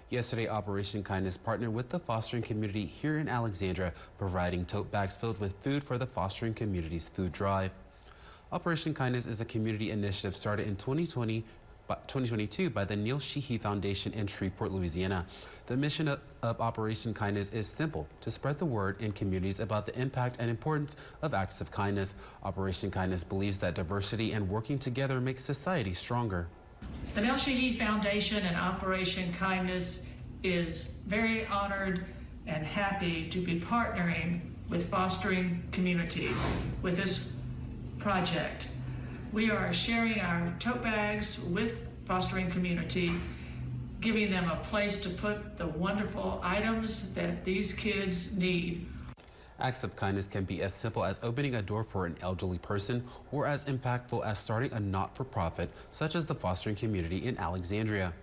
Yesterday, Operation Kindness partnered with the fostering community here in Alexandria, providing tote bags filled with food for the fostering community's food drive. Operation Kindness is a community initiative started in 2022 by the Neil Sheehy Foundation in Shreveport, Louisiana. The mission of Operation Kindness is simple: to spread the word in communities about the impact and importance of acts of kindness. Operation Kindness believes that diversity and working together makes society stronger. The Neil Sheehy Foundation and Operation Kindness is very honored and happy to be partnering with Fostering Community with this project. We are sharing our tote bags with Fostering Community, giving them a place to put the wonderful items that these kids need. Acts of kindness can be as simple as opening a door for an elderly person or as impactful as starting a not-for-profit such as the Fostering Community in Alexandria.